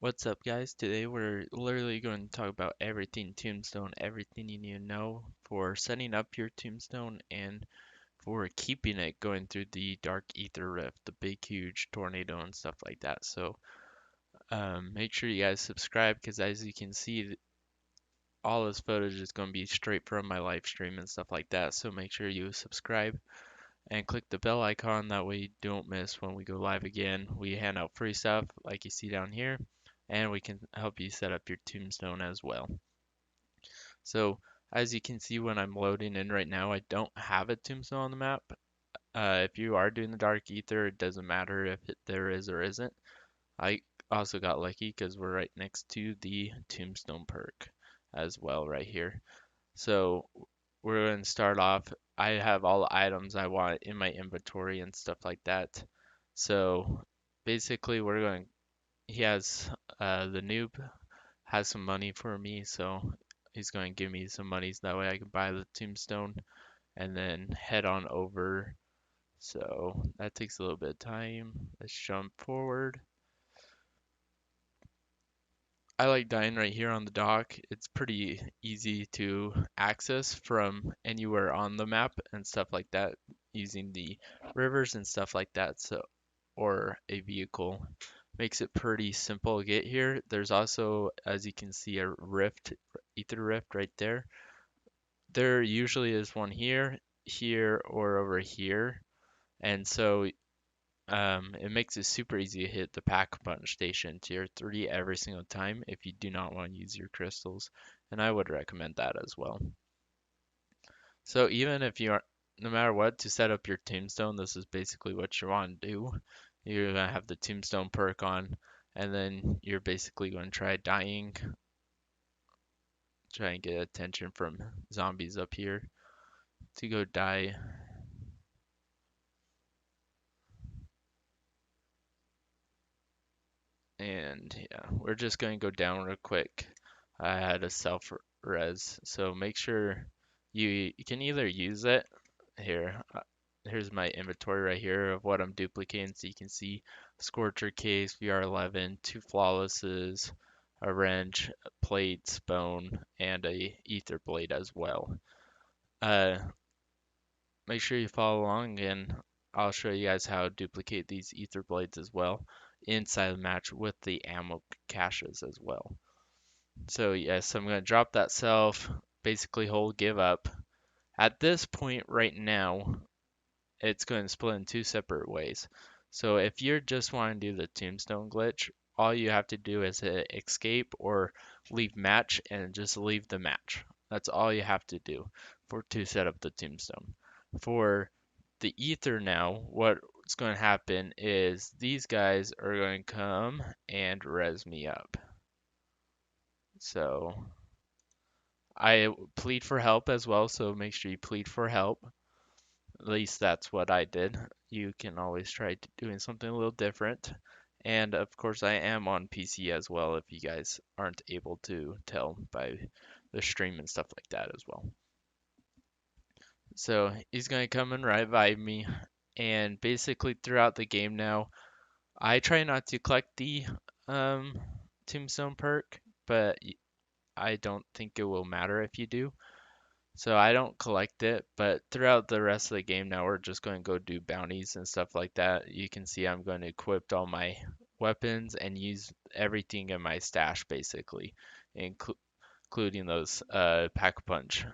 What's up, guys? Today we're literally going to talk about everything Tombstone, everything you need to know for setting up your Tombstone and for keeping it going through the Dark Ether Rift, the big, huge tornado and stuff like that. So make sure you guys subscribe because as you can see, all this footage is going to be straight from my live stream and stuff like that. So make sure you subscribe and click the bell icon. That way you don't miss when we go live again. We hand out free stuff like you see down here, and we can help you set up your tombstone as well. So as you can see when I'm loading in right now, I don't have a tombstone on the map. If you are doing the dark ether, it doesn't matter if there is or isn't. I also got lucky because we're right next to the tombstone perk as well right here. So we're going to start off. I have all the items I want in my inventory and stuff like that. So basically, he has, the noob has some money for me. So he's going to give me some money so that way I can buy the tombstone and then head on over. So that takes a little bit of time. Let's jump forward. I like dying right here on the dock. It's pretty easy to access from anywhere on the map and stuff like that using the rivers and stuff like that. So, or a vehicle makes it pretty simple to get here. There's also, as you can see, a rift, ether rift right there. There usually is one here, here, or over here. And so it makes it super easy to hit the pack punch station tier 3 every single time if you do not want to use your crystals, and I would recommend that as well. So even if you are, no matter what, to set up your tombstone, this is basically what you want to do. You're going to have the tombstone perk on, and then you're basically going to try dying, try and get attention from zombies up here to go die. And yeah, we're just going to go down real quick. I had a self res, so make sure you can either use it here. Here's my inventory right here of what I'm duplicating, so you can see Scorcher case, VR11, two flawlesses, a wrench, plates, bone, and a ether blade as well. Uh, Make sure you follow along, and I'll show you guys how to duplicate these ether blades as well inside the match with the ammo caches as well. So yes, I'm going to drop that self, basically hold give up. At this point right now, it's going to split in two separate ways. So if you're just wanting to do the tombstone glitch, all you have to do is hit escape or leave match and just leave the match. That's all you have to do to set up the tombstone. For the ether now, what's going to happen is these guys are going to come and res me up. So I plead for help as well, so make sure you plead for help. At least that's what I did. You can always try doing something a little different. And of course, I am on PC as well if you guys aren't able to tell by the stream and stuff like that as well. So he's going to come and revive me. And basically, throughout the game now, I try not to collect the um, Tombstone perk, but I don't think it will matter if you do. So I don't collect it, but throughout the rest of the game now we're just going to go do bounties and stuff like that. You can see I'm going to equip all my weapons and use everything in my stash basically, including those pack punch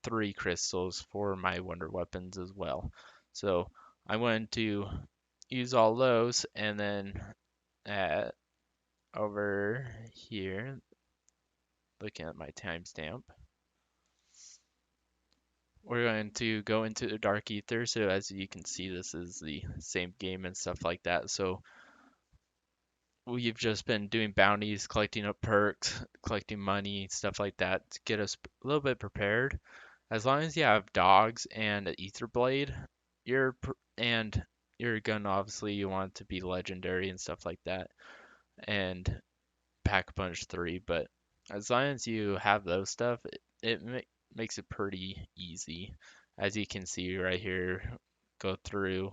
3 crystals for my wonder weapons as well. So I'm going to use all those and then uh, over here, looking at my timestamp. We're going to go into the Dark Ether. So as you can see, this is the same game and stuff like that. So we've just been doing bounties, collecting up perks, collecting money, stuff like that to get us a little bit prepared. As long as you have dogs and an Ether Blade, and your gun, obviously you want it to be legendary and stuff like that, and Pack Punch 3. But as long as you have those stuff, it makes it pretty easy. As you can see right here, go through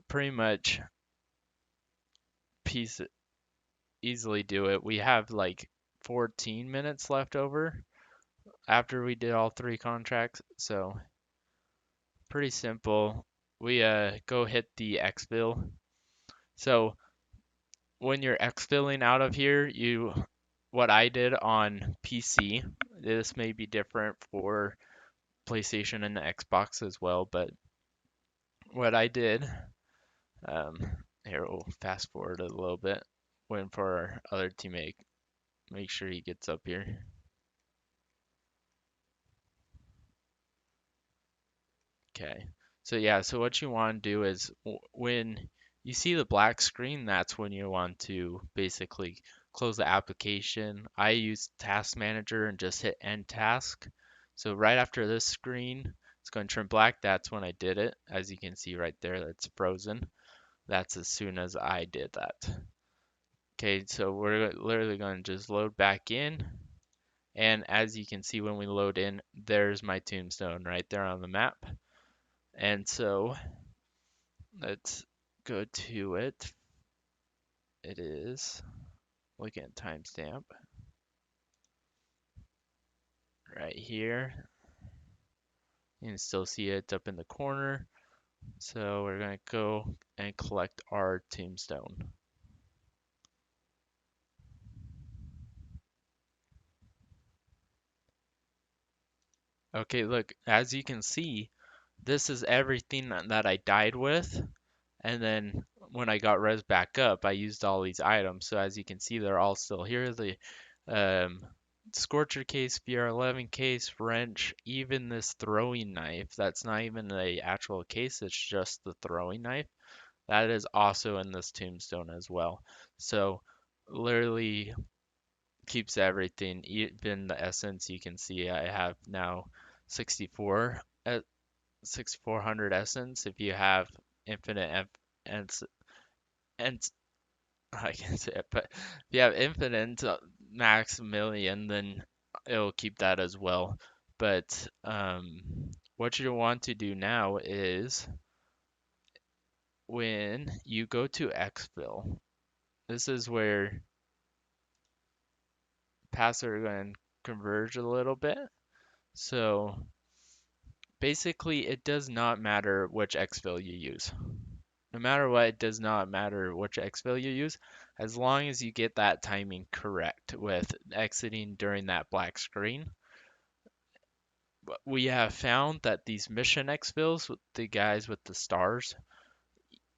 pretty much piece easily do it. We have like 14 minutes left over after we did all three contracts, so pretty simple. We go hit the exfil. So when you're exfilling out of here, what I did on PC, this may be different for PlayStation and the Xbox as well, but what I did, um, here we'll fast forward a little bit, waiting for our other teammate, make sure he gets up here. Okay. So yeah, so what you want to do is when you see the black screen, that's when you want to basically close the application. I use Task Manager and just hit End Task. So right after this screen, it's going to turn black. That's when I did it. As you can see right there, that's frozen. That's as soon as I did that. Okay, so we're literally going to just load back in. And as you can see when we load in, there's my tombstone right there on the map. And so let's go to it. It is, look at timestamp right here. You can still see it up in the corner. So we're going to go and collect our tombstone. Okay, look, as you can see, this is everything that I died with. And then when I got res back up, I used all these items. So as you can see, they're all still here. The um, Scorcher case, VR11 case, wrench, even this throwing knife. That's not even the actual case, it's just the throwing knife. That is also in this tombstone as well. So literally keeps everything, even the essence. You can see I have now 64 at 6400 essence. If you have infinite and and I can say it, but if you have infinite max million, then it'll keep that as well. But what you want to do now is when you go to exfil, this is where paths are going to converge a little bit. So basically, it does not matter which exfil you use. No matter what, it does not matter which exfil you use, as long as you get that timing correct with exiting during that black screen. We have found that these mission exfils, with the guys with the stars,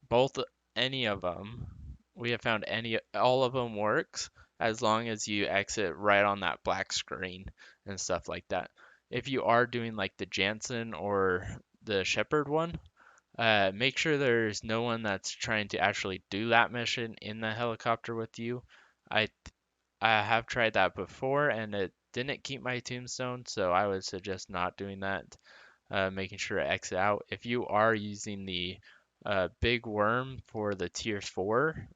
both any of them, we have found all of them works as long as you exit right on that black screen and stuff like that. If you are doing like the Jansen or the Shepherd one, make sure there's no one that's trying to actually do that mission in the helicopter with you. I I have tried that before and it didn't keep my tombstone, so I would suggest not doing that. Making sure to exit out. If you are using the big worm for the tier 4,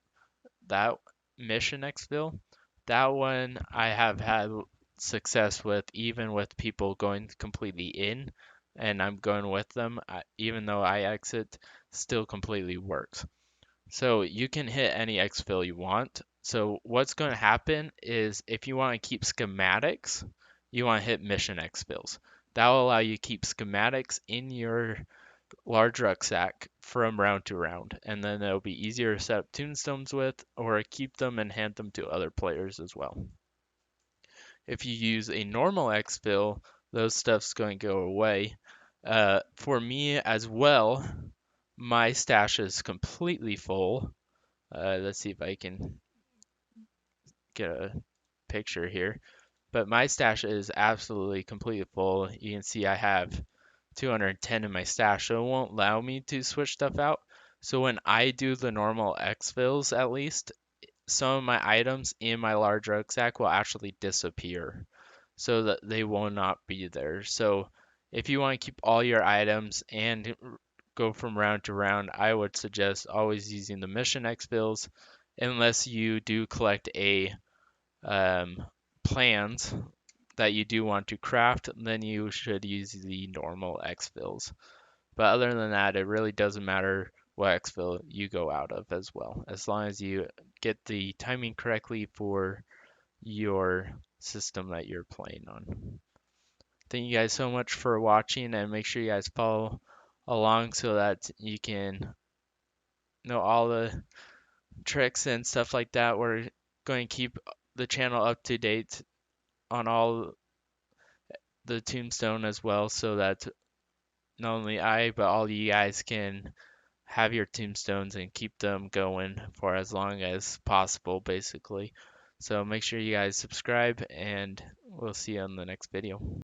that mission exfil, that one I have had success with, even with people going completely in, and I'm going with them, even though I exit, still completely works. So you can hit any exfil you want. So what's going to happen is if you want to keep schematics, you want to hit mission exfils. That will allow you to keep schematics in your large rucksack from round to round, and then it'll be easier to set up tombstones with or keep them and hand them to other players as well. If you use a normal exfil, those stuff's going to go away. For me as well, my stash is completely full. Let's see if I can get a picture here. But my stash is absolutely completely full. You can see I have 210 in my stash, so it won't allow me to switch stuff out. So when I do the normal exfils, at least, some of my items in my large rucksack will actually disappear so that they will not be there. So if you want to keep all your items and go from round to round, I would suggest always using the mission exfils unless you do collect a um, plans that you do want to craft, then you should use the normal exfils. But other than that, it really doesn't matter what exfil you go out of as well, as long as you get the timing correctly for your system that you're playing on. Thank you guys so much for watching, and make sure you guys follow along so that you can know all the tricks and stuff like that. We're going to keep the channel up to date on all the Tombstone as well, so that not only I but all you guys can have your tombstones and keep them going for as long as possible, basically. So make sure you guys subscribe, and we'll see you on the next video.